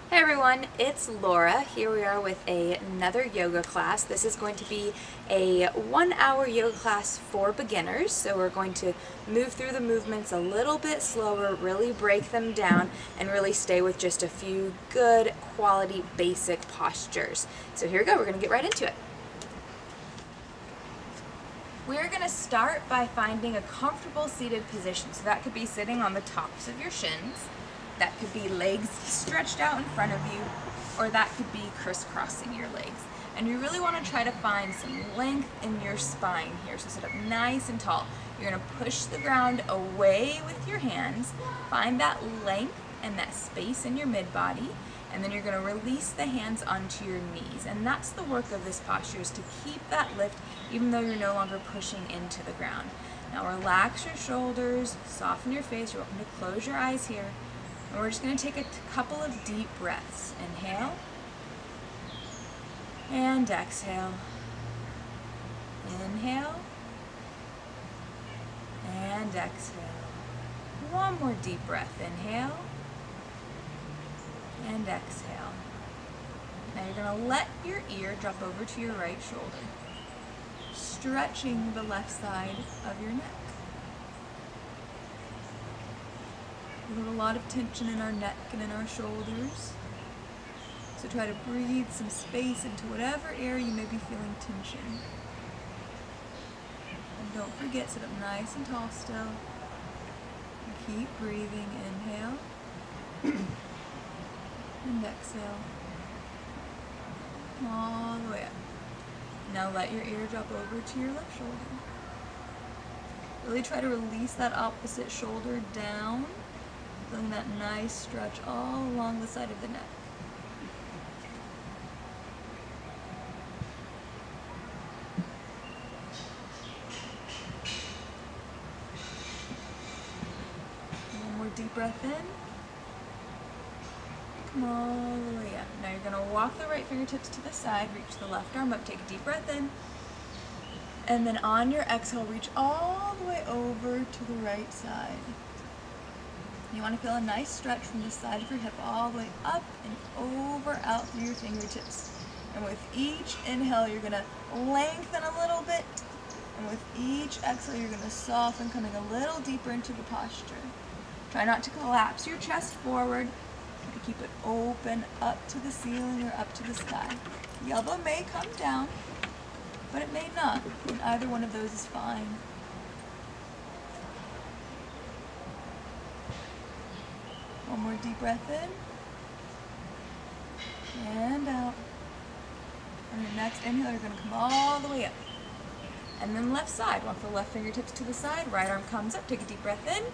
Hey everyone, it's Laura. Here we are with another yoga class. This is going to be a 1-hour yoga class for beginners. So we're going to move through the movements a little bit slower, really break them down, and really stay with just a few good quality basic postures. So here we go, we're going to get right into it. We're going to start by finding a comfortable seated position. So that could be sitting on the tops of your shins. That could be legs stretched out in front of you, or that could be crisscrossing your legs. And you really want to try to find some length in your spine here. So sit up nice and tall. You're going to push the ground away with your hands. Find that length and that space in your mid-body. And then you're going to release the hands onto your knees. And that's the work of this posture, is to keep that lift even though you're no longer pushing into the ground. Now relax your shoulders, soften your face. You're welcome to close your eyes here. And we're just going to take a couple of deep breaths. Inhale and exhale. Inhale and exhale. One more deep breath. Inhale and exhale. Now you're going to let your ear drop over to your right shoulder, stretching the left side of your neck. We have a lot of tension in our neck and in our shoulders. So try to breathe some space into whatever area you may be feeling tension. And don't forget, sit up nice and tall still. And keep breathing. Inhale and exhale. All the way up. Now let your ear drop over to your left shoulder. Really try to release that opposite shoulder down. Feeling that nice stretch all along the side of the neck. One more deep breath in. Come all the way up. Now you're going to walk the right fingertips to the side, reach the left arm up, take a deep breath in. And then on your exhale, reach all the way over to the right side. You want to feel a nice stretch from the side of your hip all the way up and over, out through your fingertips. And with each inhale, you're going to lengthen a little bit. And with each exhale, you're going to soften, coming a little deeper into the posture. Try not to collapse your chest forward. Try to keep it open up to the ceiling or up to the sky. The elbow may come down, but it may not. And either one of those is fine. One more deep breath in, and out. On your next inhale, you're going to come all the way up. And then left side, walk the left fingertips to the side, right arm comes up, take a deep breath in.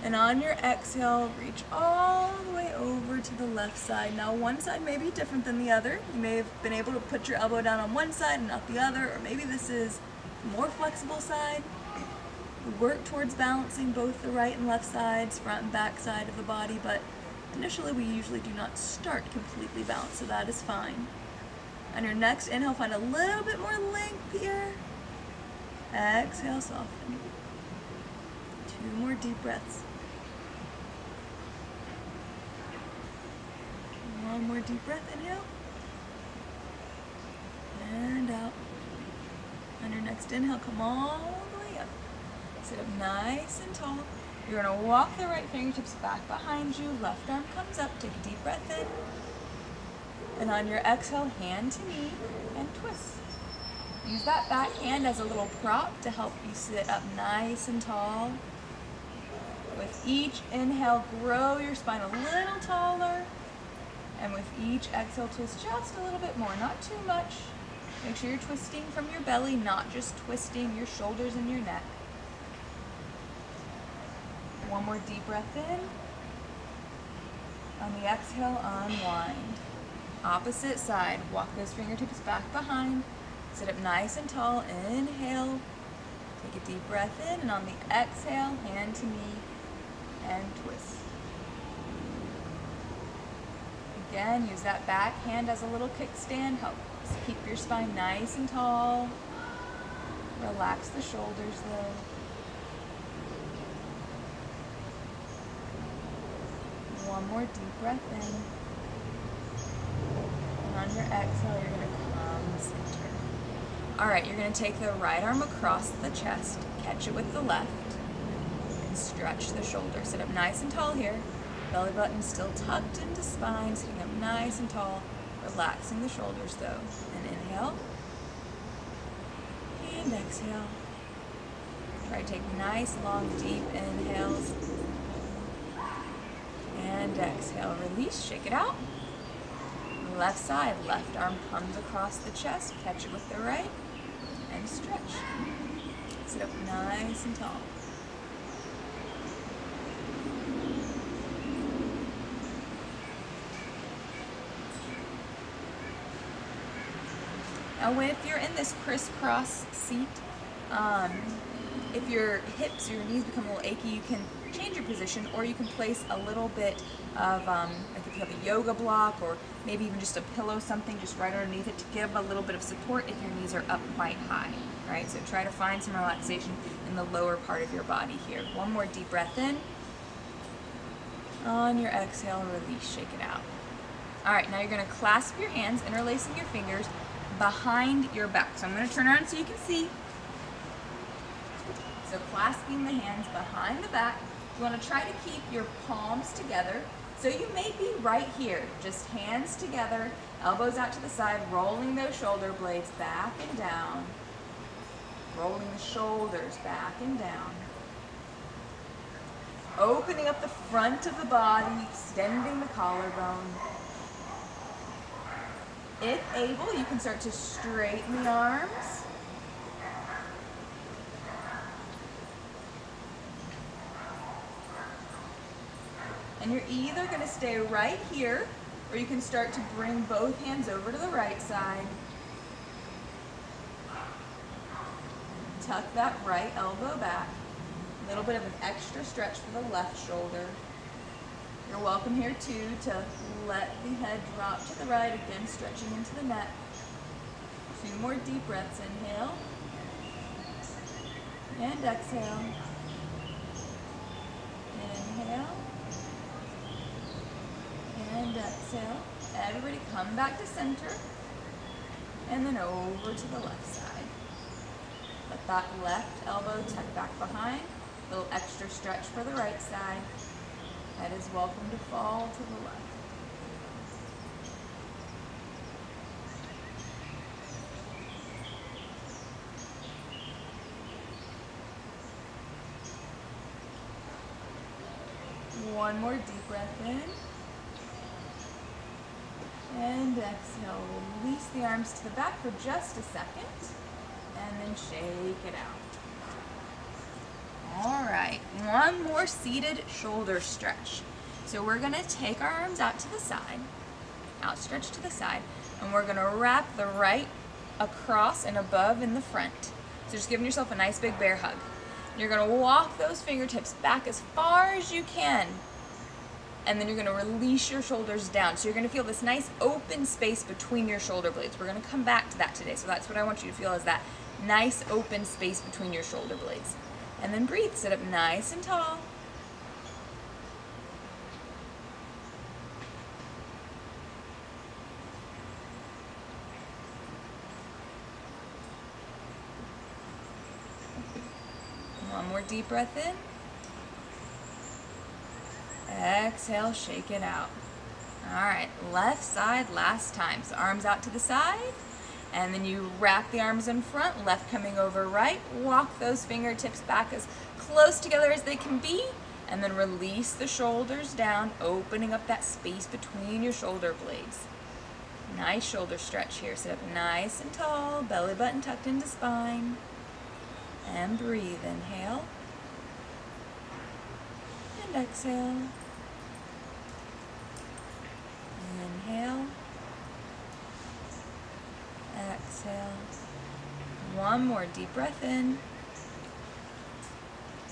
And on your exhale, reach all the way over to the left side. Now one side may be different than the other. You may have been able to put your elbow down on one side and not the other, or maybe this is the more flexible side. Work towards balancing both the right and left sides, front and back side of the body, but initially we usually do not start completely balanced, so that is fine. On your next inhale, find a little bit more length here. Exhale, soften. 2 more deep breaths. 1 more deep breath, inhale. And out. On your next inhale, come all the way up. Sit up nice and tall. You're going to walk the right fingertips back behind you. Left arm comes up. Take a deep breath in. And on your exhale, hand to knee and twist. Use that back hand as a little prop to help you sit up nice and tall. With each inhale, grow your spine a little taller. And with each exhale, twist just a little bit more, not too much. Make sure you're twisting from your belly, not just twisting your shoulders and your neck. One more deep breath in. On the exhale, unwind. Opposite side, walk those fingertips back behind. Sit up nice and tall. Inhale. Take a deep breath in, and on the exhale, hand to knee and twist. Again, use that back hand as a little kickstand. Help keep your spine nice and tall. Relax the shoulders though. One more deep breath in. And on your exhale, you're going to come center. All right, you're going to take the right arm across the chest, catch it with the left, and stretch the shoulder. Sit up nice and tall here. Belly button still tucked into spine, sitting up nice and tall, relaxing the shoulders though. And inhale, and exhale. Try to take nice, long, deep inhales. And exhale, release, shake it out. Left side, left arm comes across the chest, catch it with the right, and stretch. Sit up nice and tall. Now if you're in this crisscross seat, if your hips or your knees become a little achy, you can change your position, or you can place a little bit of, like if you have a yoga block, or maybe even just a pillow, something just right underneath it to give a little bit of support if your knees are up quite high, right? So try to find some relaxation in the lower part of your body here. One more deep breath in. On your exhale, release, shake it out. All right, now you're gonna clasp your hands, interlacing your fingers behind your back. So I'm gonna turn around so you can see. So clasping the hands behind the back. You want to try to keep your palms together. So you may be right here, just hands together, elbows out to the side, rolling those shoulder blades back and down. Rolling the shoulders back and down. Opening up the front of the body, extending the collarbone. If able, you can start to straighten the arms. And you're either going to stay right here, or you can start to bring both hands over to the right side. Tuck that right elbow back. A little bit of an extra stretch for the left shoulder. You're welcome here too to let the head drop to the right, again stretching into the neck. 2 more deep breaths. Inhale and exhale. Inhale and exhale. Everybody come back to center, and then over to the left side. Let that left elbow tuck back behind. A little extra stretch for the right side. Head is welcome to fall to the left. One more deep breath in. And exhale. Release the arms to the back for just a second. And then shake it out. All right, one more seated shoulder stretch. So we're gonna take our arms out to the side, outstretched to the side, and we're gonna wrap the right across and above in the front. So just giving yourself a nice big bear hug. You're gonna walk those fingertips back as far as you can, and then you're gonna release your shoulders down. So you're gonna feel this nice open space between your shoulder blades. We're gonna come back to that today. So that's what I want you to feel, is that nice open space between your shoulder blades. And then breathe, sit up nice and tall. One more deep breath in. Exhale, shake it out. All right, left side last time. So arms out to the side. And then you wrap the arms in front, left coming over right. Walk those fingertips back as close together as they can be. And then release the shoulders down, opening up that space between your shoulder blades. Nice shoulder stretch here. Sit up nice and tall, belly button tucked into spine. And breathe. Inhale. And exhale. Inhale. Exhale. One more deep breath in.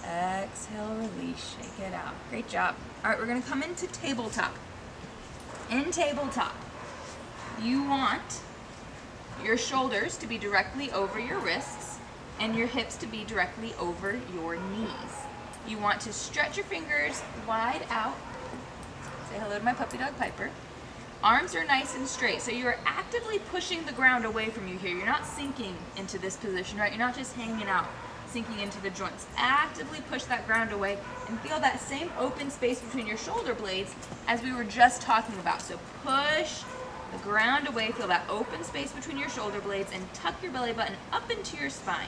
Exhale, release, shake it out. Great job. All right, we're gonna come into tabletop. In tabletop, you want your shoulders to be directly over your wrists and your hips to be directly over your knees. You want to stretch your fingers wide out. Say hello to my puppy dog Piper. Arms are nice and straight, so you're actively pushing the ground away from you here. You're not sinking into this position, right? You're not just hanging out, sinking into the joints. Actively push that ground away and feel that same open space between your shoulder blades as we were just talking about. So push the ground away, feel that open space between your shoulder blades, and tuck your belly button up into your spine.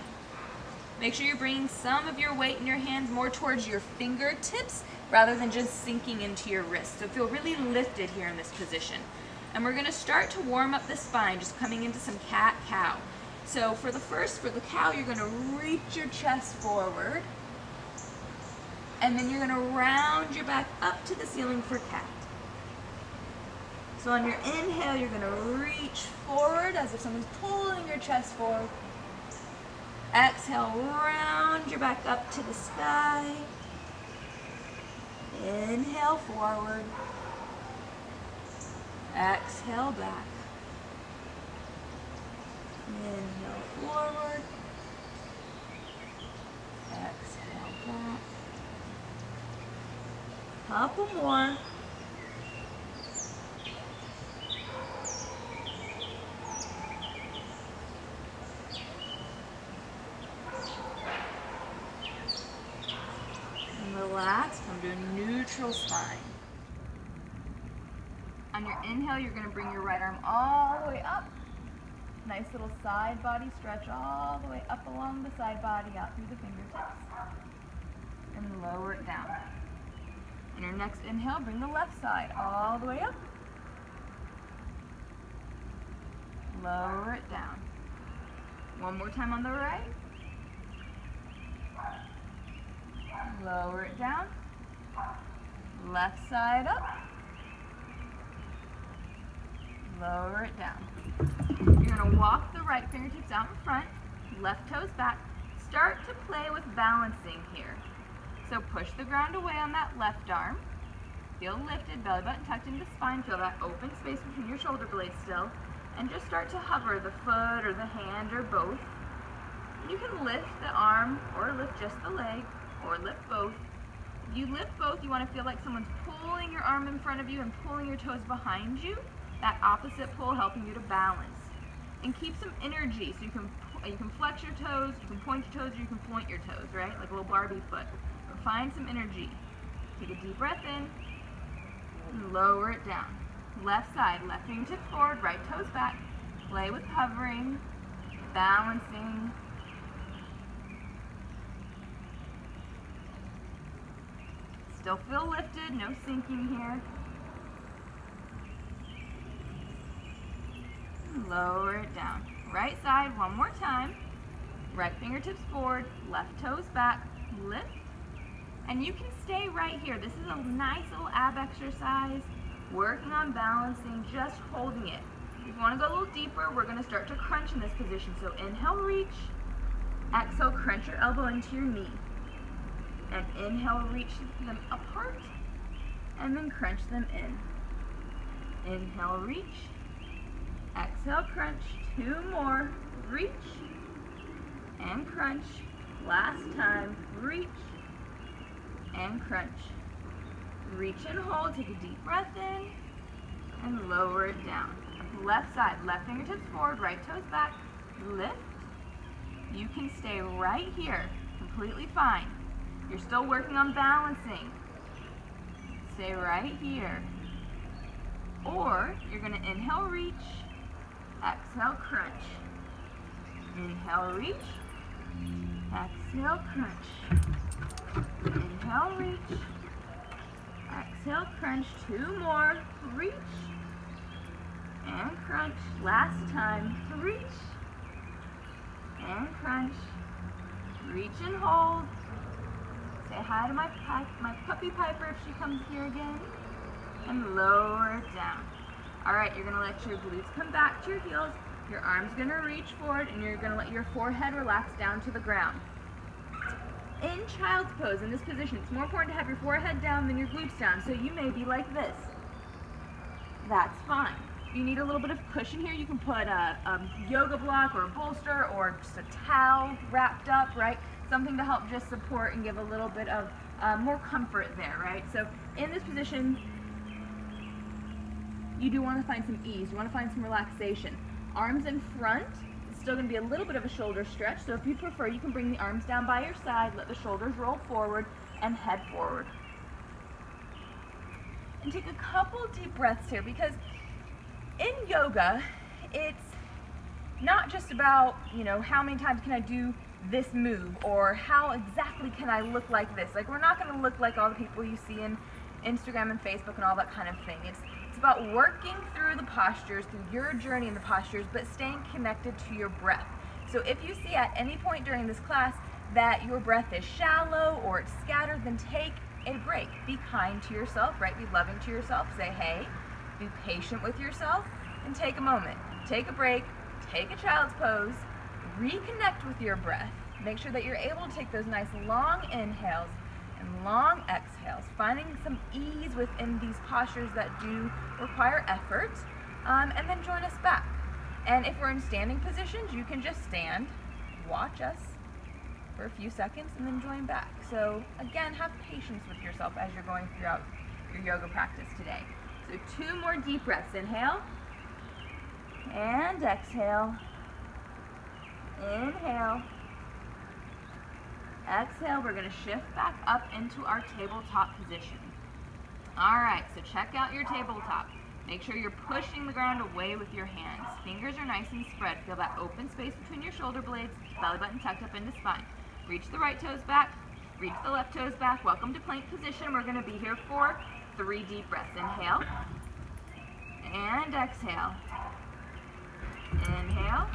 Make sure you're bringing some of your weight in your hands more towards your fingertips rather than just sinking into your wrists. So feel really lifted here in this position. And we're gonna start to warm up the spine, just coming into some cat-cow. So for the cow, you're gonna reach your chest forward, and then you're gonna round your back up to the ceiling for cat. So on your inhale, you're gonna reach forward as if someone's pulling your chest forward. Exhale, round your back up to the sky. Inhale, forward. Exhale, back. Inhale, forward. Exhale, back. Couple more. Relax, come to a neutral spine. On your inhale, you're going to bring your right arm all the way up. Nice little side body stretch all the way up along the side body, out through the fingertips. And lower it down. On your next inhale, bring the left side all the way up. Lower it down. One more time on the right. Lower it down. Left side up. Lower it down. You're going to walk the right fingertips out in front, left toes back. Start to play with balancing here. So push the ground away on that left arm. Feel lifted, belly button tucked into the spine. Feel that open space between your shoulder blades still. And just start to hover the foot or the hand or both. You can lift the arm or lift just the leg or lift both. If you lift both, you want to feel like someone's pulling your arm in front of you and pulling your toes behind you. That opposite pull helping you to balance. And keep some energy, so you can flex your toes, you can point your toes, or you can point your toes, right? Like a little Barbie foot. But find some energy. Take a deep breath in, and lower it down. Left side, left fingertips forward, right toes back. Play with hovering, balancing. Still feel lifted, no sinking here. Lower it down. Right side, one more time. Right fingertips forward, left toes back, lift. And you can stay right here. This is a nice little ab exercise, working on balancing, just holding it. If you want to go a little deeper, we're going to start to crunch in this position. So inhale, reach. Exhale, crunch your elbow into your knee. And inhale, reach them apart. And then crunch them in. Inhale, reach. Exhale, crunch. Two more. Reach. And crunch. Last time. Reach. And crunch. Reach and hold. Take a deep breath in. And lower it down. Left side. Left fingertips forward. Right toes back. Lift. You can stay right here. Completely fine. You're still working on balancing. Stay right here. Or you're going to inhale, reach. Exhale, crunch. Inhale, reach. Exhale, crunch. Inhale, reach. Exhale, crunch. Two more. Reach. And crunch. Last time. Reach. And crunch. Reach and hold. Say hi to my puppy Piper if she comes here again. And lower it down. Alright, you're going to let your glutes come back to your heels. Your arm's going to reach forward, and you're going to let your forehead relax down to the ground. In child's pose, in this position, it's more important to have your forehead down than your glutes down, so you may be like this. That's fine. If you need a little bit of cushion here, you can put a yoga block or a bolster or just a towel wrapped up, right? Something to help just support and give a little bit of more comfort there, right? So in this position, you do want to find some ease. You want to find some relaxation. Arms in front. It's still going to be a little bit of a shoulder stretch, so if you prefer, you can bring the arms down by your side, let the shoulders roll forward, and head forward. And take a couple deep breaths here, because in yoga, it's not just about, you know, how many times can I do this move, or how exactly can I look like this. Like, we're not going to look like all the people you see in Instagram and Facebook and all that kind of thing. It's about working through the postures, through your journey in the postures, but staying connected to your breath. So if you see at any point during this class that your breath is shallow or it's scattered, then take a break. Be kind to yourself, right? Be loving to yourself. Say, hey, be patient with yourself, and take a moment. Take a break, take a child's pose, reconnect with your breath. Make sure that you're able to take those nice long inhales and long exhales, finding some ease within these postures that do require effort, and then join us back. And if we're in standing positions, you can just stand, watch us for a few seconds, and then join back. So again, have patience with yourself as you're going throughout your yoga practice today. So 2 more deep breaths. Inhale and exhale. Inhale. Exhale. We're going to shift back up into our tabletop position. Alright, so check out your tabletop. Make sure you're pushing the ground away with your hands. Fingers are nice and spread. Feel that open space between your shoulder blades, belly button tucked up into spine. Reach the right toes back, reach the left toes back. Welcome to plank position. We're going to be here for 3 deep breaths. Inhale and exhale. Inhale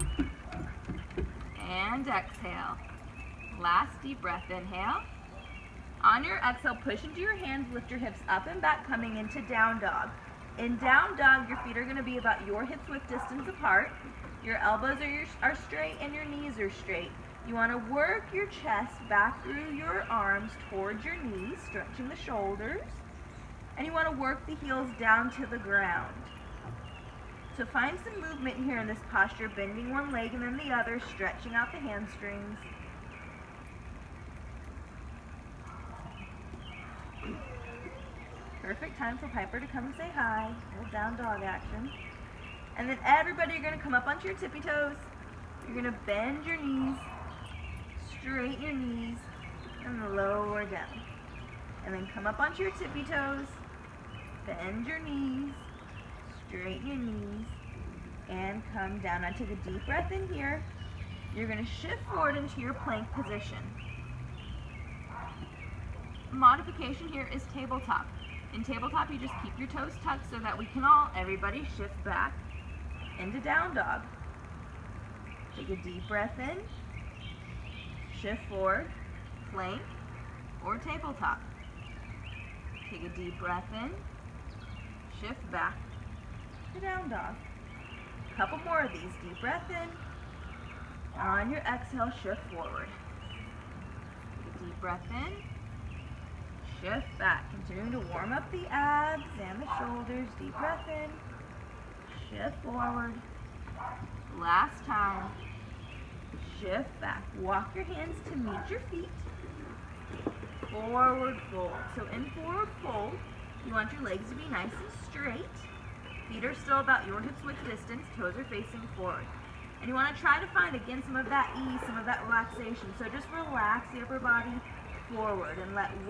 and exhale. Last deep breath. Inhale. On your exhale, push into your hands, lift your hips up and back, coming into down dog. In down dog, your feet are going to be about your hip width distance apart. Your elbows are straight and your knees are straight. You want to work your chest back through your arms towards your knees, stretching the shoulders. And you want to work the heels down to the ground. So find some movement here in this posture, bending one leg and then the other, stretching out the hamstrings. Perfect time for Piper to come and say hi. Little down dog action. And then everybody, you're going to come up onto your tippy toes. You're going to bend your knees, straighten your knees, and lower down. And then come up onto your tippy toes, bend your knees, straighten your knees, and come down. Now take a deep breath in here. You're going to shift forward into your plank position. Modification here is tabletop. In tabletop, you just keep your toes tucked so that we can everybody shift back into down dog. Take a deep breath in, shift forward, plank, or tabletop. Take a deep breath in, shift back to down dog. A couple more of these. Deep breath in. On your exhale, shift forward. Take a deep breath in, shift back. Continuing to warm up the abs and the shoulders. Deep breath in, shift forward. Last time. Shift back. Walk your hands to meet your feet. Forward fold. So in forward fold, you want your legs to be nice and straight. Feet are still about your hips width distance. Toes are facing forward. And you want to try to find, again, some of that ease, some of that relaxation. So just relax the upper body forward and let the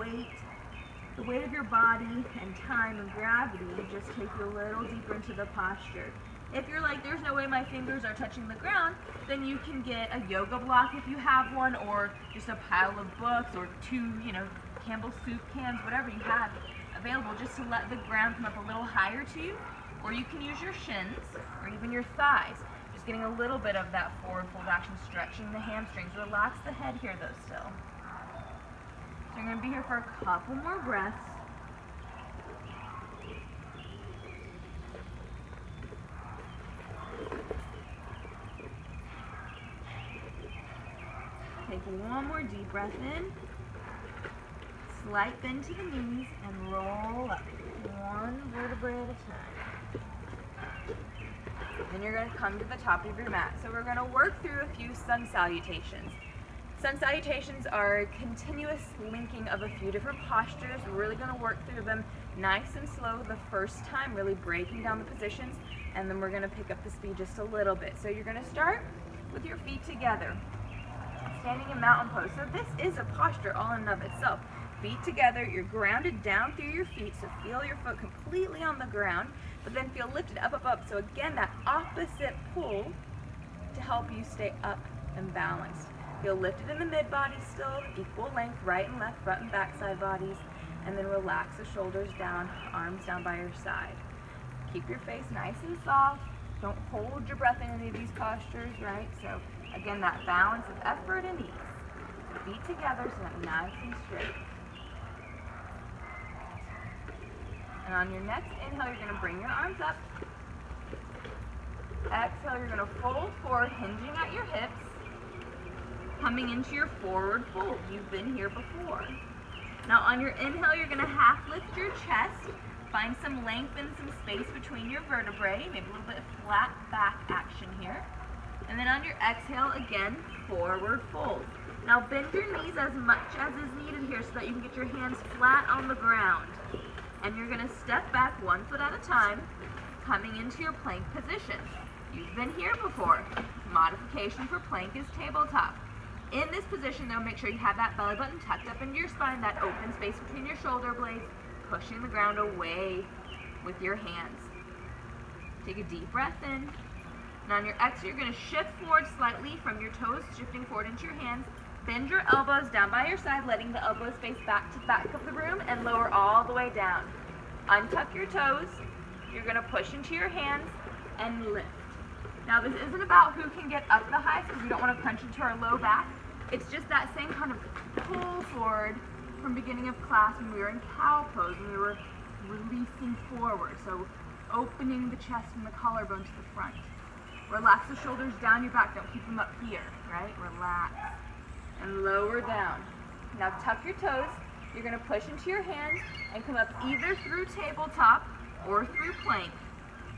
weight of your body and time and gravity just take you a little deeper into the posture. If you're like, there's no way my fingers are touching the ground, then you can get a yoga block if you have one, or just a pile of books, or 2, Campbell's soup cans, whatever you have available, just to let the ground come up a little higher to you. Or you can use your shins, or even your thighs, just getting a little bit of that forward fold action, stretching the hamstrings. Relax the head here though still. So you're going to be here for a couple more breaths. Take one more deep breath in. Slight bend to the knees and roll up. One vertebrae at a time. Then you're going to come to the top of your mat. So we're going to work through a few sun salutations. Sun salutations are a continuous linking of a few different postures. We're really going to work through them Nice and slow the first time, really breaking down the positions, and then we're going to pick up the speed just a little bit. So you're going to start with your feet together, standing in mountain pose. So this is a posture all in and of itself. Feet together, you're grounded down through your feet, so feel your foot completely on the ground, but then feel lifted up, up, up. So again, that opposite pull to help you stay up and balanced. Feel lifted in the mid-body still, equal length, right and left, front and back side bodies, and then relax the shoulders down, arms down by your side. Keep your face nice and soft. Don't hold your breath in any of these postures, right? So again, that balance of effort and ease. Feet together, so that nice and straight. And on your next inhale, you're going to bring your arms up. Exhale, you're going to fold forward, hinging at your hips, coming into your forward fold. You've been here before. Now on your inhale, you're going to half lift your chest, find some length and some space between your vertebrae, maybe a little bit of flat back action here. And then on your exhale, again, forward fold. Now bend your knees as much as is needed here so that you can get your hands flat on the ground. And you're going to step back 1 foot at a time, coming into your plank position. You've been here before. Modification for plank is tabletop. In this position, though, make sure you have that belly button tucked up into your spine, that open space between your shoulder blades, pushing the ground away with your hands. Take a deep breath in. And on your exhale, you're going to shift forward slightly from your toes, shifting forward into your hands. Bend your elbows down by your side, letting the elbows face back to back of the room, and lower all the way down. Untuck your toes. You're going to push into your hands and lift. Now this isn't about who can get up the highest, because we don't want to punch into our low back. It's just that same kind of pull forward from beginning of class when we were in cow pose, and we were releasing forward. So opening the chest and the collarbone to the front. Relax the shoulders down your back. Don't keep them up here, right? Relax. And lower down. Now tuck your toes. You're going to push into your hands and come up either through tabletop or through plank.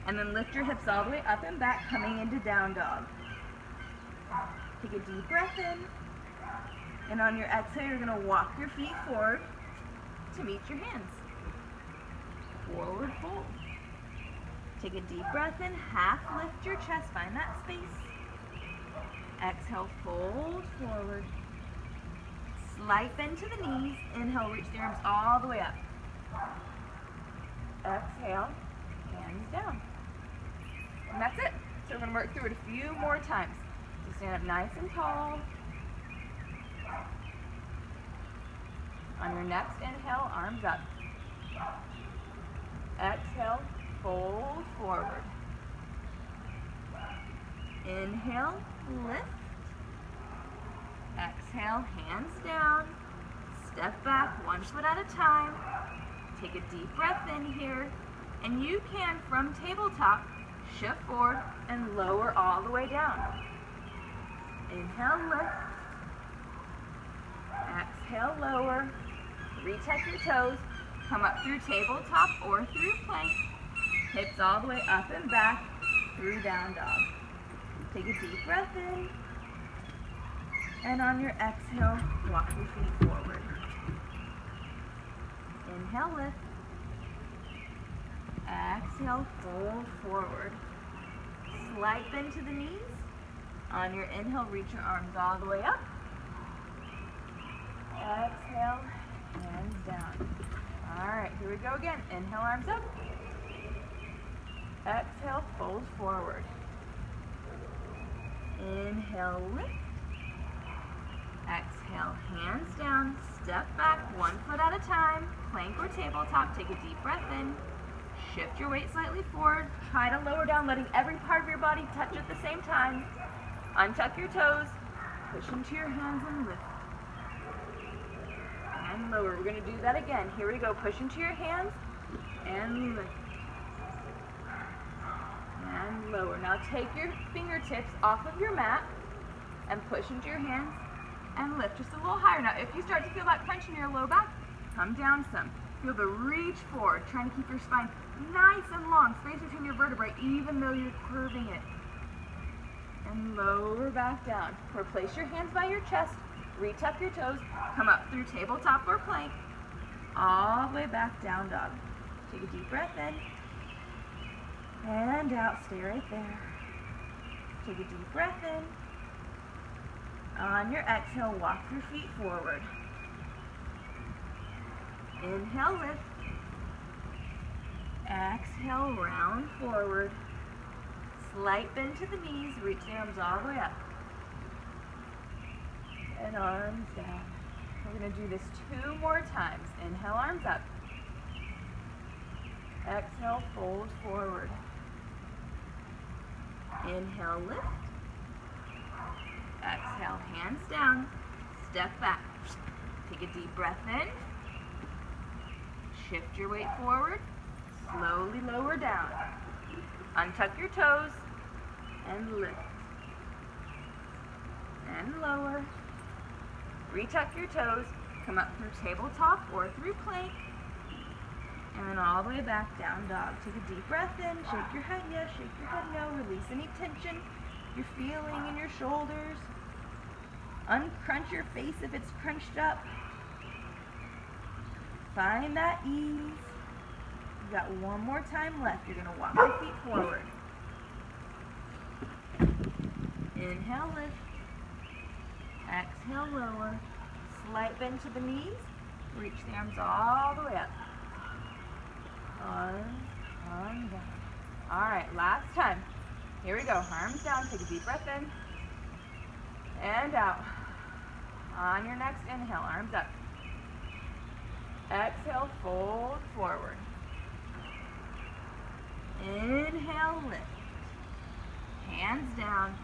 And then lift your hips all the way up and back, coming into down dog. Take a deep breath in. And on your exhale, you're going to walk your feet forward to meet your hands. Forward fold. Take a deep breath in, half lift your chest, find that space. Exhale, fold forward. Slight bend to the knees. Inhale, reach the arms all the way up. Exhale, hands down. And that's it. So we're going to work through it a few more times. So stand up nice and tall. On your next inhale, arms up. Exhale, fold forward. Inhale, lift. Exhale, hands down. Step back 1 foot at a time. Take a deep breath in here. And you can, from tabletop, shift forward and lower all the way down. Inhale, lift. Exhale, lower. Retuck your toes. Come up through tabletop or through plank. Hips all the way up and back through down dog. Take a deep breath in. And on your exhale, walk your feet forward. Inhale, lift. Exhale, fold forward. Slight bend to the knees. On your inhale, reach your arms all the way up. Exhale, hands down. All right, here we go again. Inhale, arms up. Exhale, fold forward. Inhale, lift. Exhale, hands down. Step back 1 foot at a time. Plank or tabletop. Take a deep breath in. Shift your weight slightly forward. Try to lower down, letting every part of your body touch at the same time. Untuck your toes. Push into your hands and lift. And lower. We're going to do that again. Here we go. Push into your hands and lift. And lower. Now take your fingertips off of your mat and push into your hands and lift just a little higher. Now if you start to feel that crunch in your low back, come down some. Feel the reach forward, trying to keep your spine nice and long, space between your vertebrae, even though you're curving it. And lower back down. Replace your hands by your chest, retuck your toes, come up through tabletop or plank, all the way back down dog. Take a deep breath in. And out, stay right there. Take a deep breath in. On your exhale, walk your feet forward. Inhale, lift. Exhale, round forward. Slight bend to the knees, reach the arms all the way up. And arms down. We're going to do this 2 more times. Inhale, arms up. Exhale, fold forward. Inhale, lift. Exhale, hands down. Step back. Take a deep breath in. Shift your weight forward. Slowly lower down. Untuck your toes and lift. And lower. Retuck your toes. Come up through tabletop or through plank. And then all the way back, down dog. Take a deep breath in. Shake your head yes, shake your head no. Release any tension you're feeling in your shoulders. Uncrunch your face if it's crunched up. Find that ease. You've got 1 more time left. You're going to walk your feet forward. Inhale, lift. Exhale, lower. Slight bend to the knees. Reach the arms all the way up. On, down. All right, last time. Here we go. Arms down. Take a deep breath in. And out. On your next inhale, arms up. Exhale, fold forward. Inhale, lift. Hands down.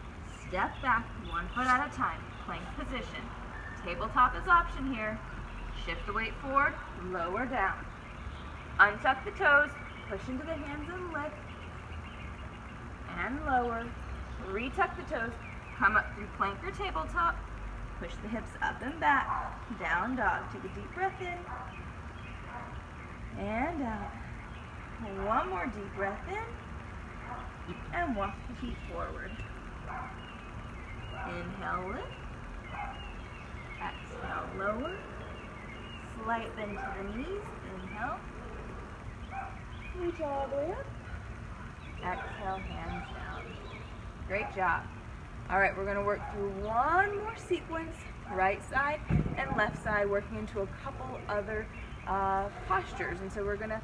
Step back, 1 foot at a time. Plank position. Tabletop is option here. Shift the weight forward, lower down. Untuck the toes, push into the hands and lift. And lower. Retuck the toes, come up through plank or tabletop. Push the hips up and back. Down dog. Take a deep breath in. And out. 1 more deep breath in. And walk the feet forward. Inhale, lift. Exhale, lower. Slight bend to the knees. Inhale. Reach all the way up. Exhale, hands down. Great job. All right, we're going to work through 1 more sequence, right side and left side, working into a couple other postures. And so we're going to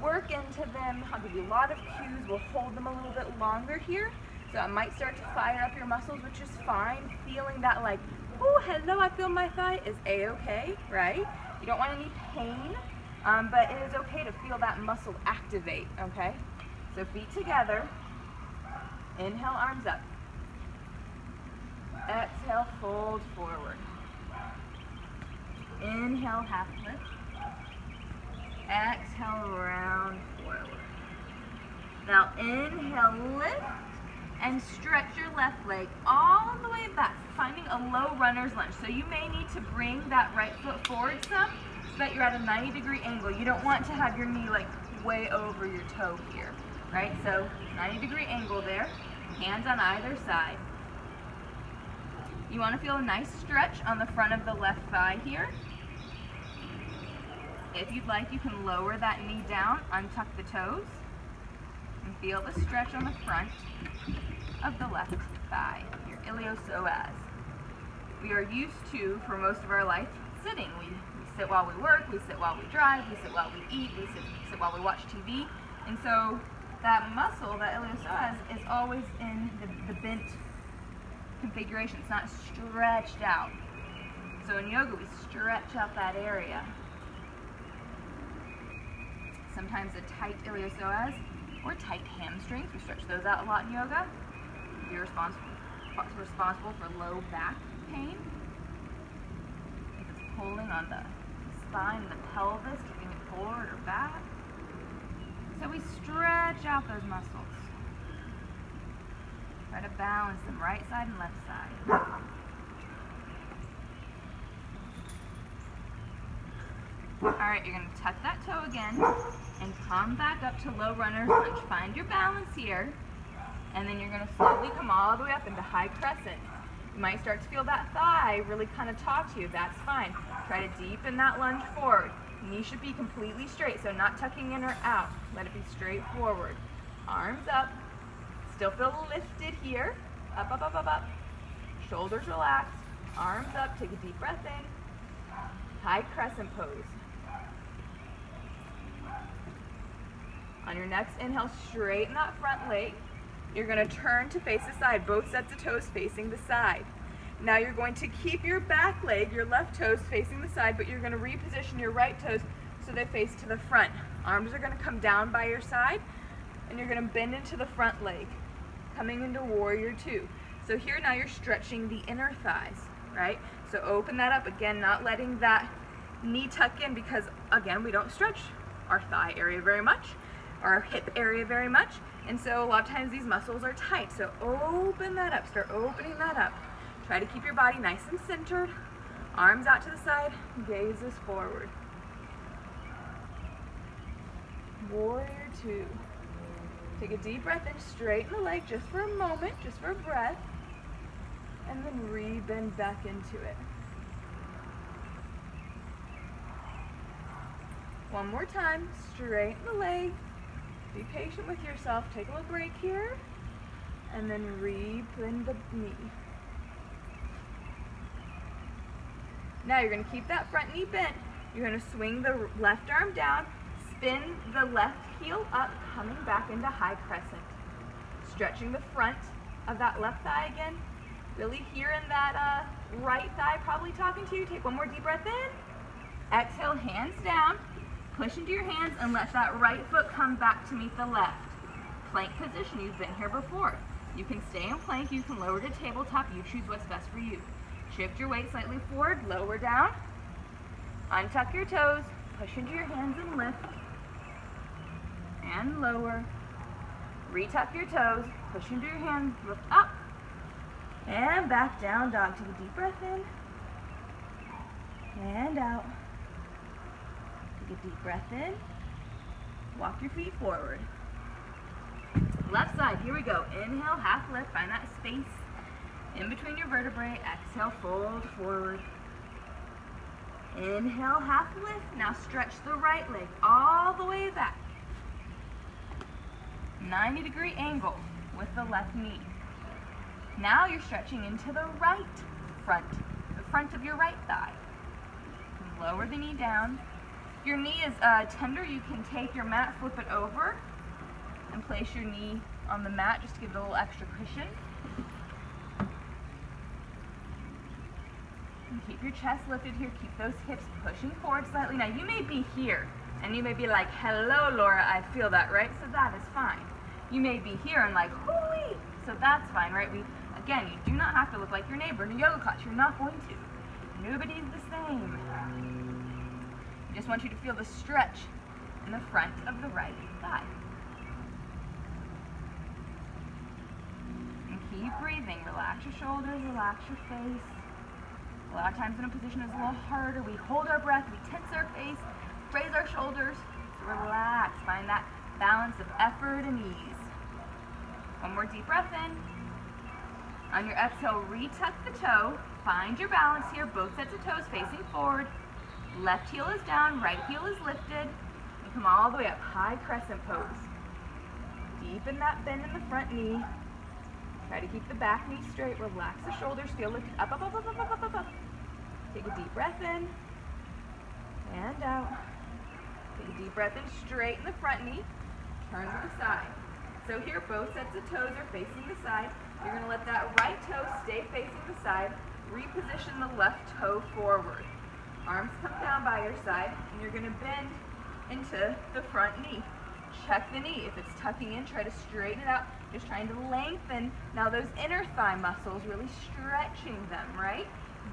work into them. I'll give you a lot of cues. We'll hold them a little bit longer here. So it might start to fire up your muscles, which is fine. Feeling that like, oh, hello, I feel my thigh is a-okay, right? You don't want any pain, but it is okay to feel that muscle activate, okay? So feet together. Inhale, arms up. Exhale, fold forward. Inhale, half lift. Exhale, round forward. Now inhale, lift, and stretch your left leg all the way back, finding a low runner's lunge. So you may need to bring that right foot forward some so that you're at a 90-degree angle. You don't want to have your knee like way over your toe here, right? So 90-degree angle there, hands on either side. You want to feel a nice stretch on the front of the left thigh here. If you'd like, you can lower that knee down, untuck the toes, and feel the stretch on the front of the left thigh, your iliopsoas. We are used to, for most of our life, sitting. We sit while we work, we sit while we drive, we sit while we eat, we sit while we watch TV. And so that muscle, that iliopsoas, is always in the bent configuration. It's not stretched out. So in yoga, we stretch out that area. Sometimes a tight iliopsoas or tight hamstrings, we stretch those out a lot in yoga. You're responsible for low back pain. If it's pulling on the spine, the pelvis, keeping it forward or back. So we stretch out those muscles. Try to balance them, right side and left side. Alright, you're going to tuck that toe again and come back up to low runner's lunge. Find your balance here, and then you're going to slowly come all the way up into high crescent. You might start to feel that thigh really kind of talk to you. That's fine. Try to deepen that lunge forward. Knee should be completely straight, so not tucking in or out. Let it be straight forward. Arms up. Still feel lifted here. Up, up, up, up, up. Shoulders relaxed. Arms up. Take a deep breath in. High crescent pose. On your next inhale, straighten that front leg. You're going to turn to face the side, both sets of toes facing the side. Now you're going to keep your back leg, your left toes facing the side, but you're going to reposition your right toes so they face to the front. Arms are going to come down by your side, and you're going to bend into the front leg, coming into warrior two. So here now you're stretching the inner thighs, right? So open that up, again, not letting that knee tuck in because, again, we don't stretch our thigh area very much, our hip area very much, and so a lot of times these muscles are tight. So open that up, start opening that up. Try to keep your body nice and centered, arms out to the side, gazes forward. Warrior two. Take a deep breath in, straighten the leg just for a moment, just for a breath, and then re-bend back into it. One more time, straighten the leg, be patient with yourself, take a little break here, and then re-bend the knee. Now you're going to keep that front knee bent, you're going to swing the left arm down, spin the left heel up, coming back into high crescent. Stretching the front of that left thigh again, really hearing that right thigh probably talking to you. Take one more deep breath in, exhale, hands down. Push into your hands and let that right foot come back to meet the left. Plank position, you've been here before. You can stay in plank, you can lower to tabletop, you choose what's best for you. Shift your weight slightly forward, lower down. Untuck your toes, push into your hands and lift. And lower. Retuck your toes, push into your hands, lift up. And back down dog. Take a deep breath in. And out. Take a deep breath in. Walk your feet forward. Left side, here we go. Inhale, half lift, find that space in between your vertebrae. Exhale, fold forward. Inhale, half lift. Now stretch the right leg all the way back. 90-degree angle with the left knee. Now you're stretching into the right front, the front of your right thigh. Lower the knee down. If your knee is tender, you can take your mat, flip it over, and place your knee on the mat just to give it a little extra cushion. And keep your chest lifted here, keep those hips pushing forward slightly. Now you may be here, and you may be like, hello Laura, I feel that, right? So that is fine. You may be here and like, hooey, so that's fine, right? Again, you do not have to look like your neighbor in a yoga class. You're not going to. Nobody's the same. I just want you to feel the stretch in the front of the right thigh. And keep breathing. Relax your shoulders, relax your face. A lot of times in a position is a little harder. We hold our breath, we tense our face, raise our shoulders. So relax. Find that balance of effort and ease. One more deep breath in. On your exhale, retuck the toe. Find your balance here. Both sets of toes facing forward. Left heel is down, right heel is lifted. And come all the way up. High crescent pose. Deepen that bend in the front knee. Try to keep the back knee straight. Relax the shoulders. Feel lifted up, up, up, up, up, up, up, up. Take a deep breath in. And out. Take a deep breath in. Straighten the front knee. Turn to the side. So here, both sets of toes are facing the side. You're going to let that right toe stay facing the side. Reposition the left toe forward. Arms come down by your side, and you're going to bend into the front knee. Check the knee. If it's tucking in, try to straighten it out. Just trying to lengthen. Now those inner thigh muscles, really stretching them, right?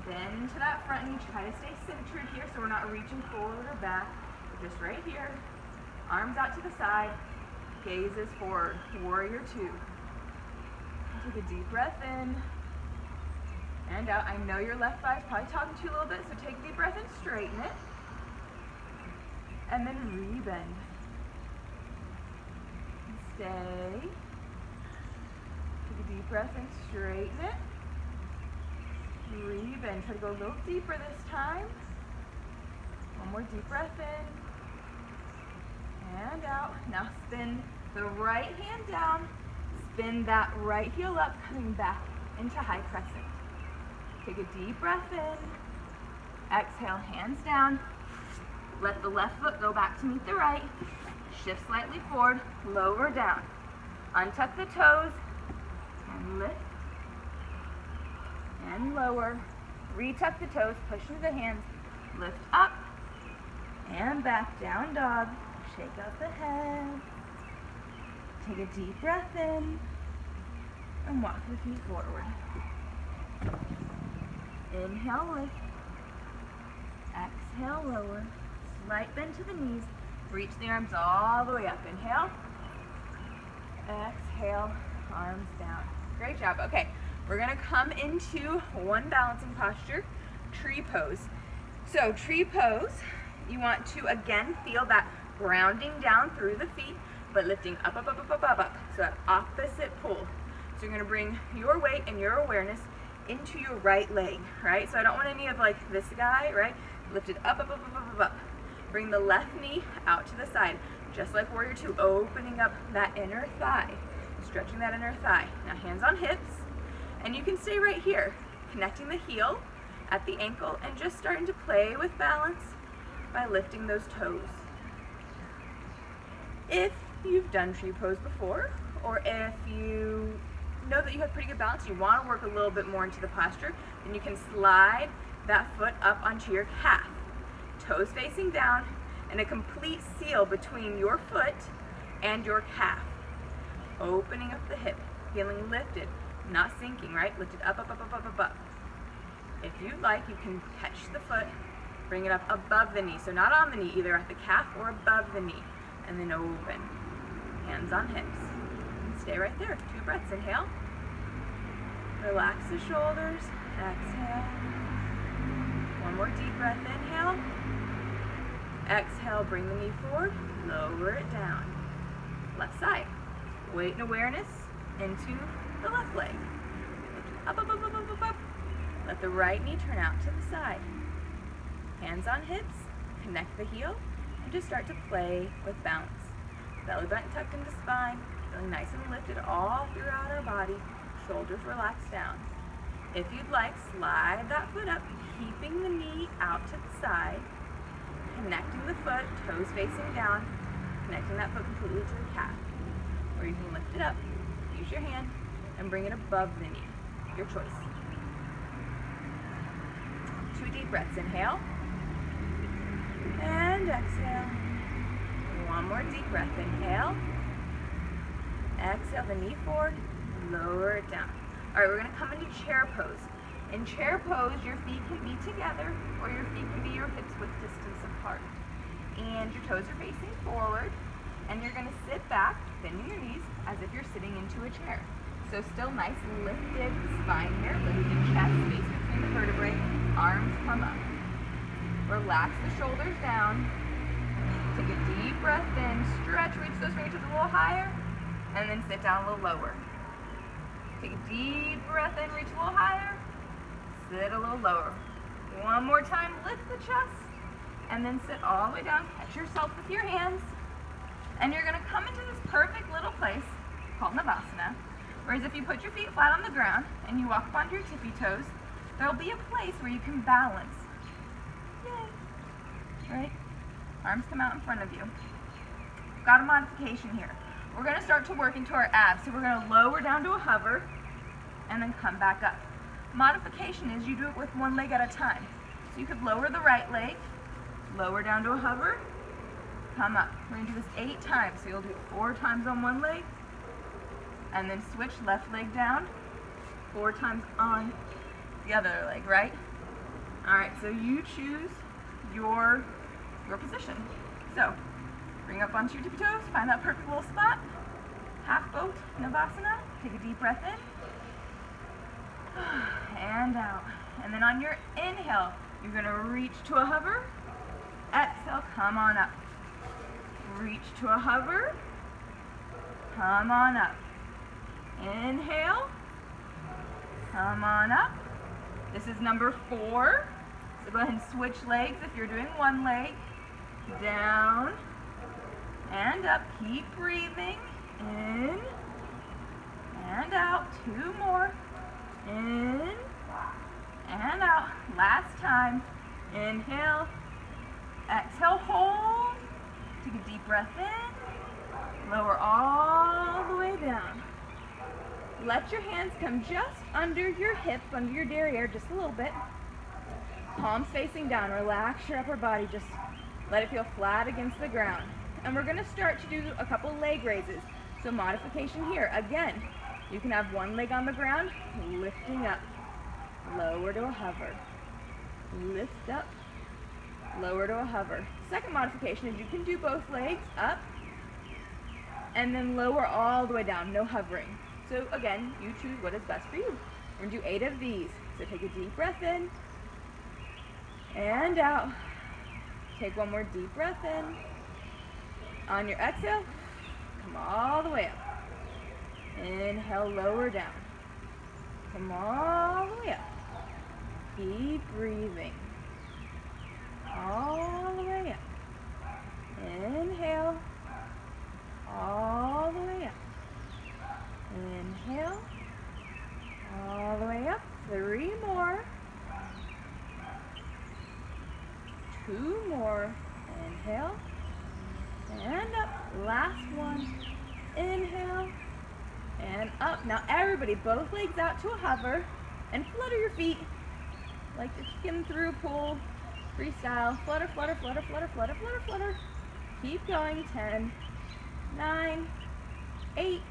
Bend into that front knee. Try to stay centered here so we're not reaching forward or back. We're just right here. Arms out to the side. Gazes forward. Warrior two. Take a deep breath in and out. I know your left thigh is probably talking to you a little bit, so take a deep breath and straighten it. And then re-bend. Stay. Take a deep breath and straighten it. Re-bend. Try to go a little deeper this time. One more deep breath in. And out. Now spin the right hand down. Spin that right heel up, coming back into high crescent. Take a deep breath in. Exhale, hands down. Let the left foot go back to meet the right. Shift slightly forward, lower down. Untuck the toes, and lift, and lower. Retuck the toes, push into the hands, lift up, and back, down dog. Shake out the head. Take a deep breath in, and walk the feet forward. Inhale, lift. Exhale, lower. Slight bend to the knees. Reach the arms all the way up. Inhale. Exhale, arms down. Great job. Okay, we're gonna come into one balancing posture, tree pose. So tree pose, you want to again feel that grounding down through the feet, but lifting up, up, up, up, up, up, up. So that opposite pull. So you're gonna bring your weight and your awareness into your right leg, right? So I don't want any of like this guy, right? Lift it up, up, up, up, up, up, up. Bring the left knee out to the side, just like warrior two, opening up that inner thigh, stretching that inner thigh. Now hands on hips, and you can stay right here, connecting the heel at the ankle and just starting to play with balance by lifting those toes. If you've done tree pose before, or if you know that you have pretty good balance, you want to work a little bit more into the posture, then you can slide that foot up onto your calf. Toes facing down, and a complete seal between your foot and your calf. Opening up the hip, feeling lifted, not sinking, right? Lifted up, up, up, up, up, up, up. If you'd like, you can catch the foot, bring it up above the knee. So not on the knee, either at the calf or above the knee. And then open. Hands on hips. And stay right there. 2 breaths. Inhale. Relax the shoulders. Exhale. One more deep breath. Inhale. Exhale, bring the knee forward, lower it down. Left side. Weight and awareness into the left leg. Up, up, up, up, up, up, up. Let the right knee turn out to the side. Hands on hips, connect the heel, and just start to play with balance. Belly button tucked into spine, feeling nice and lifted all throughout our body. Shoulders relaxed down. If you'd like, slide that foot up, keeping the knee out to the side. Connecting the foot, toes facing down, connecting that foot completely to the calf. Or you can lift it up, use your hand, and bring it above the knee. Your choice. 2 deep breaths. Inhale. And exhale. 1 more deep breath. Inhale. Exhale the knee forward, lower it down. All right, we're gonna come into chair pose. In chair pose, your feet can be together or your feet can be your hips width distance apart. And your toes are facing forward, and you're gonna sit back, bending your knees as if you're sitting into a chair. So still nice lifted spine here, lifted chest, space between the vertebrae, arms come up. Relax the shoulders down. Take a deep breath in, stretch, reach those fingertips a little higher, and then sit down a little lower. Take a deep breath in, reach a little higher, sit a little lower. 1 more time, lift the chest, and then sit all the way down. Catch yourself with your hands, and you're gonna come into this perfect little place called Navasana. Whereas if you put your feet flat on the ground and you walk up onto your tippy toes, there'll be a place where you can balance. Yay! Right? Arms come out in front of you. Got a modification here. We're gonna start to work into our abs. So we're gonna lower down to a hover and then come back up. Modification is you do it with 1 leg at a time. So you could lower the right leg, lower down to a hover, come up. We're gonna do this 8 times. So you'll do it 4 times on 1 leg, and then switch left leg down, 4 times on the other leg, right? All right, so you choose your position. So bring up onto your tippy toes, find that perfect little spot, half boat, Navasana, take a deep breath in, and out. And then on your inhale, you're gonna reach to a hover, exhale, come on up. Reach to a hover, come on up. Inhale, come on up. This is number 4. So go ahead and switch legs if you're doing one leg. Down and up. Keep breathing. In and out. 2 more. In and out. Last time. Inhale. Exhale. Hold. Take a deep breath in. Lower all the way down. Let your hands come just under your hip, under your derriere, just a little bit. Palms facing down. Relax your upper body. Just let it feel flat against the ground. And we're going to start to do a couple leg raises. So modification here. Again, you can have one leg on the ground, lifting up. Lower to a hover. Lift up. Lower to a hover. Second modification is you can do both legs up and then lower all the way down. No hovering. So again, you choose what is best for you. We're going to do 8 of these. So take a deep breath in and out. Take one more deep breath in. On your exhale, come all the way up. Inhale, lower down. Come all the way up. Keep breathing. All the way up. Inhale. All the way up. Inhale. All the way up. 3 more. 2 more. Inhale. And up. Last one. Inhale. And up. Now everybody, both legs out to a hover. And flutter your feet. Like to skim through a pool. Freestyle. Flutter, flutter, flutter, flutter, flutter, flutter, flutter. Keep going. 10, 9, 8,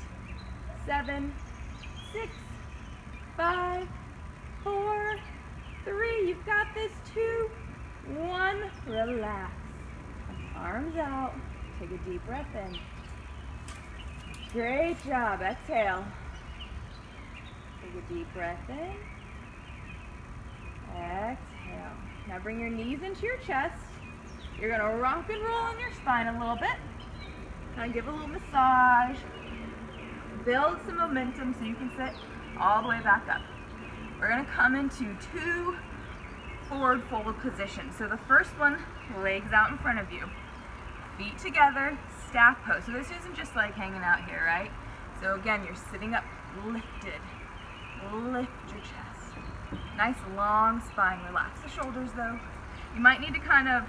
7, 6, 5, 4, 3. You've got this. 2, 1. Relax. Arms out. Take a deep breath in. Great job. Exhale. Take a deep breath in. Exhale. Now bring your knees into your chest. You're going to rock and roll on your spine a little bit. Now give a little massage. Build some momentum so you can sit all the way back up. We're going to come into 2 forward fold positions. So the first one, legs out in front of you. Feet together, staff pose. So this isn't just like hanging out here, right? So again, you're sitting up lifted. Lift your chest. Nice long spine. Relax the shoulders though. You might need to kind of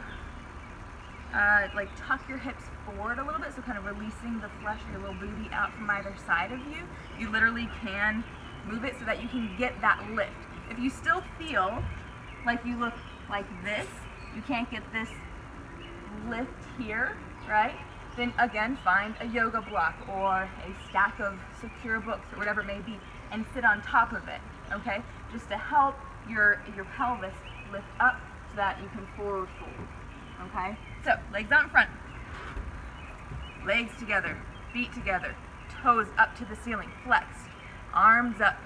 like tuck your hips forward a little bit, so kind of releasing the flesh of your little booty out from either side of you. You literally can move it so that you can get that lift. If you still feel like you look like this, you can't get this lift here, right? Then again, find a yoga block or a stack of secure books or whatever it may be and sit on top of it, okay? Just to help your pelvis lift up so that you can forward fold, okay? So, legs out in front, legs together, feet together, toes up to the ceiling, flexed, arms up.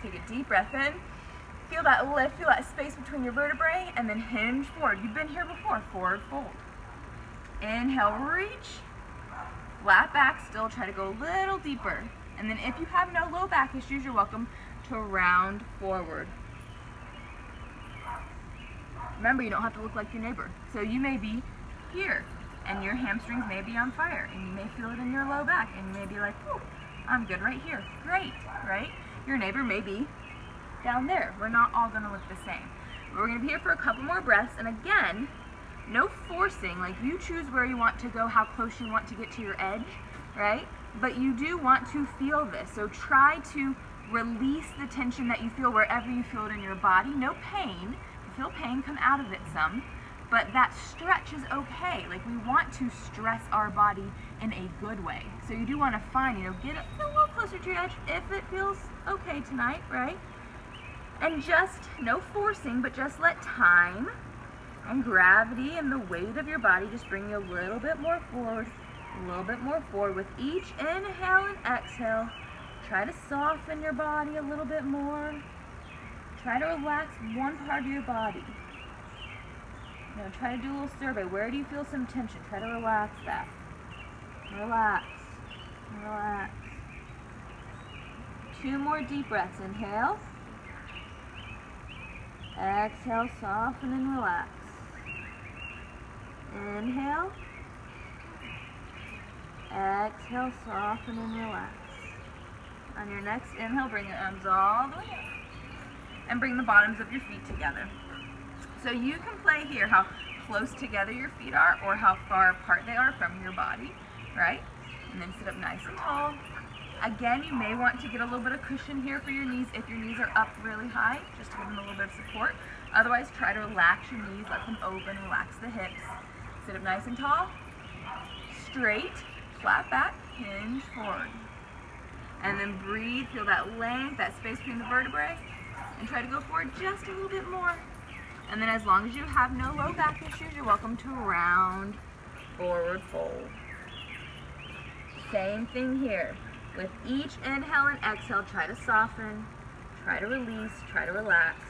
Take a deep breath in. Feel that lift, feel that space between your vertebrae, and then hinge forward. You've been here before, forward fold. Inhale, reach, flat back, still try to go a little deeper. And then if you have no low back issues, you're welcome to round forward. Remember, you don't have to look like your neighbor. So you may be here, and your hamstrings may be on fire, and you may feel it in your low back, and you may be like, oh, I'm good right here. Great, right? Your neighbor may be down there. We're not all gonna look the same. We're gonna be here for a couple more breaths, and again, no forcing, like you choose where you want to go, how close you want to get to your edge, right? But you do want to feel this, so try to release the tension that you feel wherever you feel it in your body. No pain. If you feel pain, come out of it some, but that stretch is okay. Like we want to stress our body in a good way. So you do want to find, get a little closer to your edge if it feels okay tonight, right? And just, no forcing, but just let time and gravity and the weight of your body just bring you a little bit more forward, a little bit more forward. With each inhale and exhale, try to soften your body a little bit more. Try to relax one part of your body. Try to do a little survey. Where do you feel some tension? Try to relax that. Relax. Relax. 2 more deep breaths. Inhale. Exhale, soften and relax. Inhale. Exhale, soften and relax. On your next inhale, bring your arms all the way up. And bring the bottoms of your feet together. So you can play here how close together your feet are or how far apart they are from your body, right? And then sit up nice and tall. Again, you may want to get a little bit of cushion here for your knees if your knees are up really high, just to give them a little bit of support. Otherwise, try to relax your knees, let them open, relax the hips. Sit up nice and tall, straight, flat back, hinge forward. And then breathe, feel that length, that space between the vertebrae, and try to go forward just a little bit more. And then as long as you have no low back issues, you're welcome to round forward fold. Same thing here. With each inhale and exhale, try to soften, try to release, try to relax.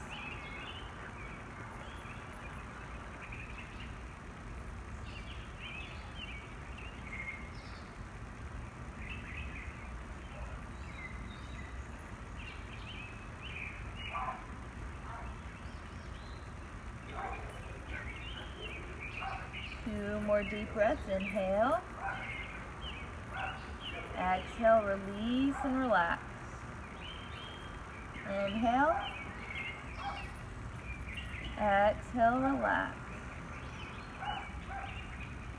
Two more deep breaths. Inhale. Exhale, release and relax. Inhale. Exhale, relax.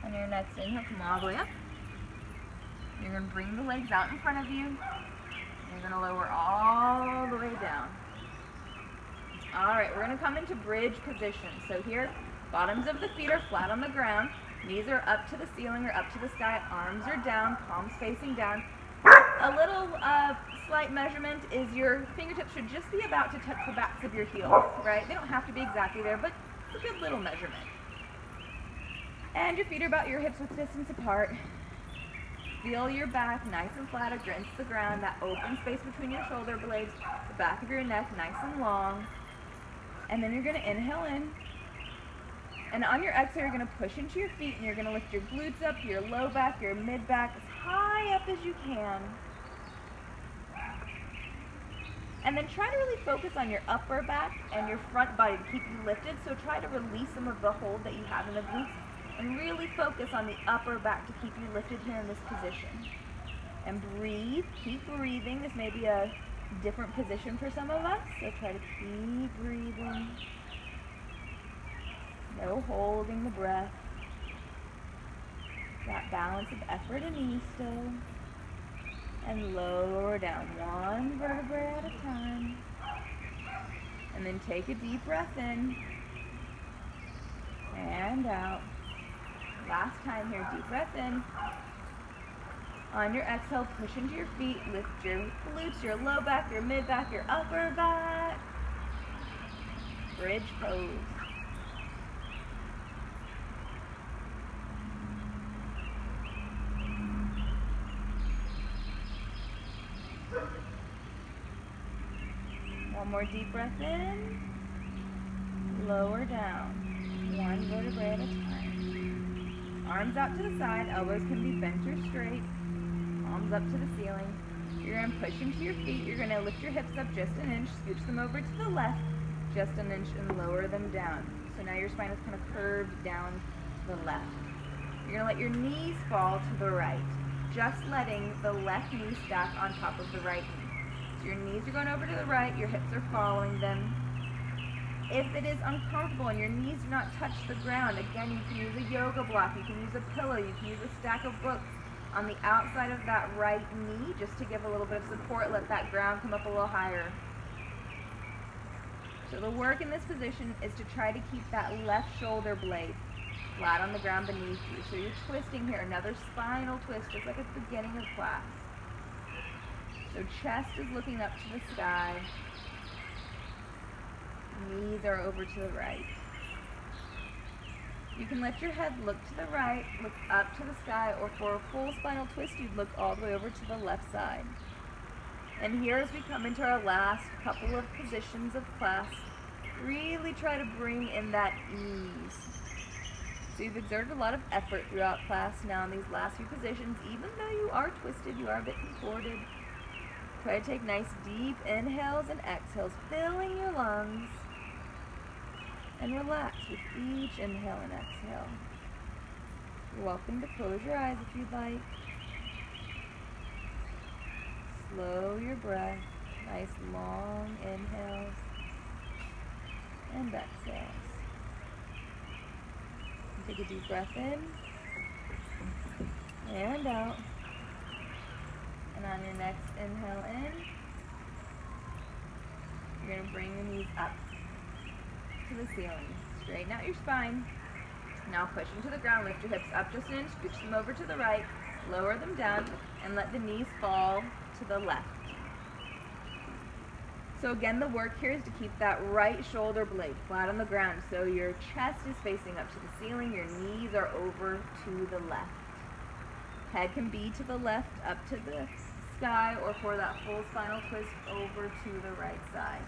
On your next inhale, come all the way up. You're going to bring the legs out in front of you. You're going to lower all the way down. All right, we're going to come into bridge position. So here, bottoms of the feet are flat on the ground. Knees are up to the ceiling or up to the sky. Arms are down, palms facing down. A little slight measurement is your fingertips should just be about to touch the backs of your heels, right? They don't have to be exactly there, but it's a good little measurement. And your feet are about your hips width distance apart. Feel your back nice and flat against the ground, that open space between your shoulder blades, the back of your neck nice and long. And then you're going to inhale in. And on your exhale, you're going to push into your feet and you're going to lift your glutes up, your low back, your mid back, as high up as you can. And then try to really focus on your upper back and your front body to keep you lifted. So try to release some of the hold that you have in the glutes and really focus on the upper back to keep you lifted here in this position. And breathe, keep breathing. This may be a different position for some of us, so try to keep breathing. No holding the breath. That balance of effort and ease still. And lower down one vertebrae at a time. And then take a deep breath in. And out. Last time here, deep breath in. On your exhale, push into your feet. Lift your glutes, your low back, your mid back, your upper back. Bridge pose. One more deep breath in. Lower down. One vertebrae at a time. Arms out to the side. Elbows can be bent or straight. Palms up to the ceiling. You're going to push into your feet. You're going to lift your hips up just an inch. Scooch them over to the left just an inch and lower them down. So now your spine is kind of curved down to the left. You're going to let your knees fall to the right. Just letting the left knee stack on top of the right knee. So your knees are going over to the right, your hips are following them. If it is uncomfortable and your knees do not touch the ground, again, you can use a yoga block, you can use a pillow, you can use a stack of books on the outside of that right knee just to give a little bit of support, let that ground come up a little higher. So the work in this position is to try to keep that left shoulder blade flat on the ground beneath you. So you're twisting here, another spinal twist, just like at the beginning of class. So chest is looking up to the sky. Knees are over to the right. You can let your head look to the right, look up to the sky, or for a full spinal twist, you'd look all the way over to the left side. And here as we come into our last couple of positions of class, really try to bring in that ease. So you've exerted a lot of effort throughout class now in these last few positions, even though you are twisted, you are a bit contorted. Try to take nice deep inhales and exhales, filling your lungs. And relax with each inhale and exhale. You're welcome to close your eyes if you'd like. Slow your breath. Nice long inhales and exhales. And take a deep breath in and out. And on your next inhale in, you're going to bring your knees up to the ceiling. Straighten out your spine. Now push into the ground, lift your hips up just an inch, scooch them over to the right, lower them down, and let the knees fall to the left. So again, the work here is to keep that right shoulder blade flat on the ground so your chest is facing up to the ceiling, your knees are over to the left. Head can be to the left, up to the sky, or for that full spinal twist, over to the right side.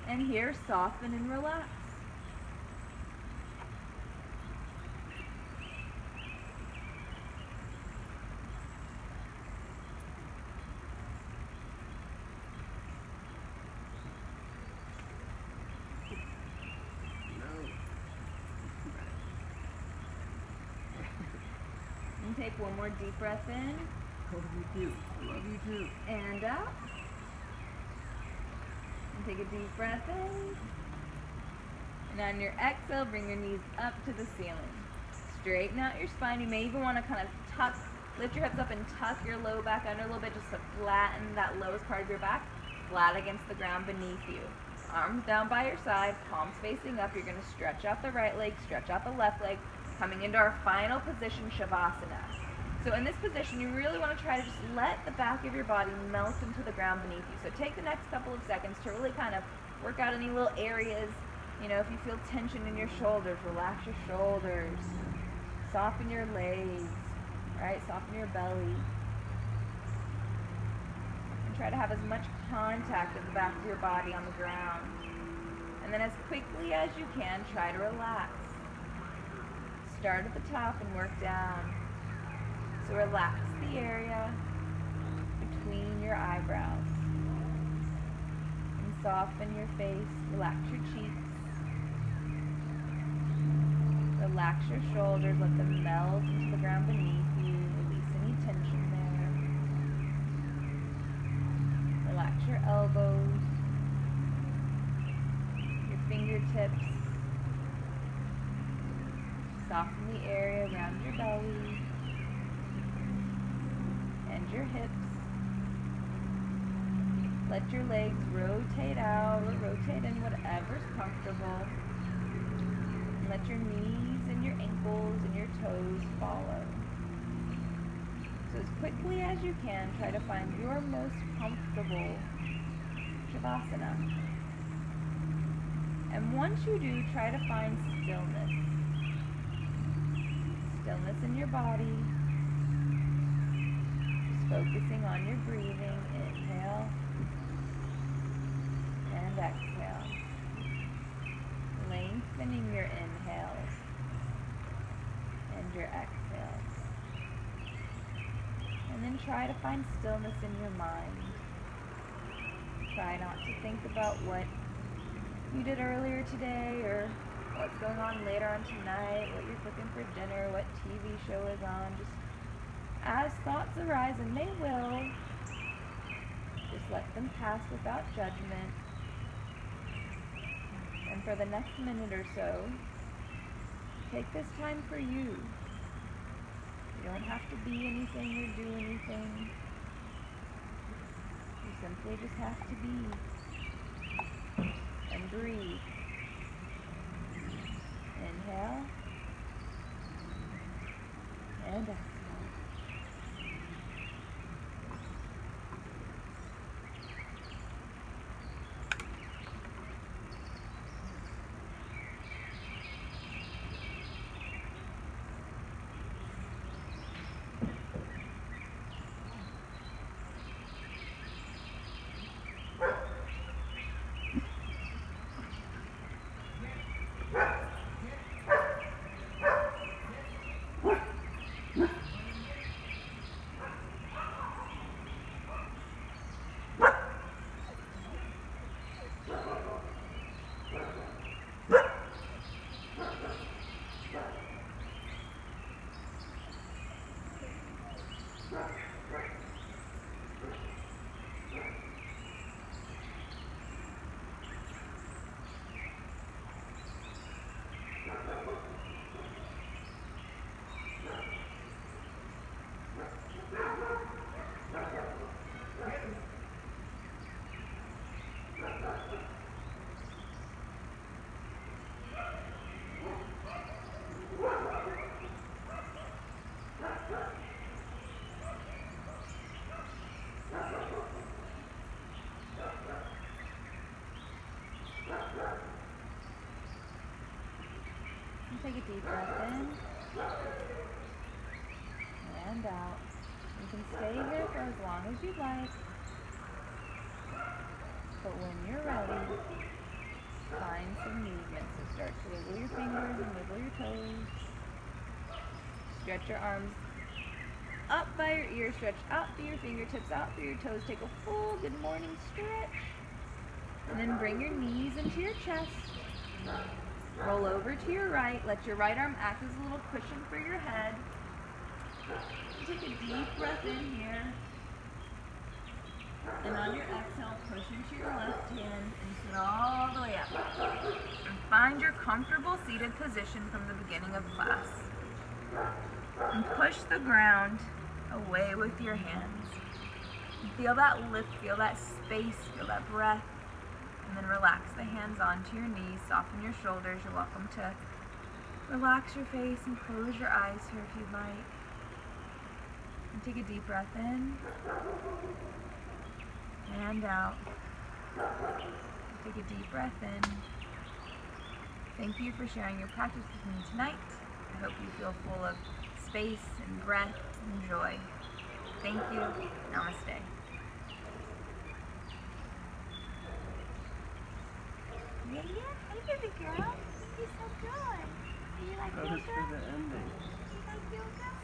And here, soften and relax. And take one more deep breath in. Love you too. Love you too. And out. And take a deep breath in. And on your exhale, bring your knees up to the ceiling. Straighten out your spine. You may even want to kind of tuck, lift your hips up and tuck your low back under a little bit just to flatten that lowest part of your back, flat against the ground beneath you. Arms down by your side, palms facing up. You're going to stretch out the right leg, stretch out the left leg, coming into our final position, Shavasana. So in this position, you really want to try to just let the back of your body melt into the ground beneath you. So take the next couple of seconds to really kind of work out any little areas. You know, if you feel tension in your shoulders, relax your shoulders. Soften your legs, right? Soften your belly. And try to have as much contact with the back of your body on the ground. And then as quickly as you can, try to relax. Start at the top and work down. So relax the area between your eyebrows. And soften your face, relax your cheeks. Relax your shoulders, let them melt into the ground beneath you. Release any tension there. Relax your elbows, your fingertips. Soften the area around your belly and your hips. Let your legs rotate out or rotate in, whatever's comfortable. And let your knees and your ankles and your toes follow. So as quickly as you can, try to find your most comfortable Shavasana. And once you do, try to find stillness. Stillness in your body. Just focusing on your breathing. Inhale and exhale. Lengthening your inhales and your exhales. And then try to find stillness in your mind. Try not to think about what you did earlier today or what's going on later on tonight, what you're cooking for dinner, what TV show is on. Just as thoughts arise, and they will, just let them pass without judgment. And for the next minute or so, take this time for you. You don't have to be anything or do anything. You simply just have to be and breathe. Inhale and exhale. Take a deep breath in and out. You can stay here for as long as you'd like, but when you're ready, find some movement. So start to wiggle your fingers and wiggle your toes. Stretch your arms up by your ears, stretch out through your fingertips, out through your toes. Take a full good morning stretch. And then bring your knees into your chest. Roll over to your right. Let your right arm act as a little cushion for your head. Take a deep breath in here. And on your exhale, push into your left hand and sit all the way up. And find your comfortable seated position from the beginning of class. And push the ground away with your hands. And feel that lift, feel that space, feel that breath. And then relax the hands onto your knees, soften your shoulders. You're welcome to relax your face and close your eyes here if you'd like. And take a deep breath in and out. Take a deep breath in. Thank you for sharing your practice with me tonight. I hope you feel full of space and breath and joy. Thank you. Namaste. Yeah, hey baby girl. You're so good. Do you like That was for the ending. You like yoga?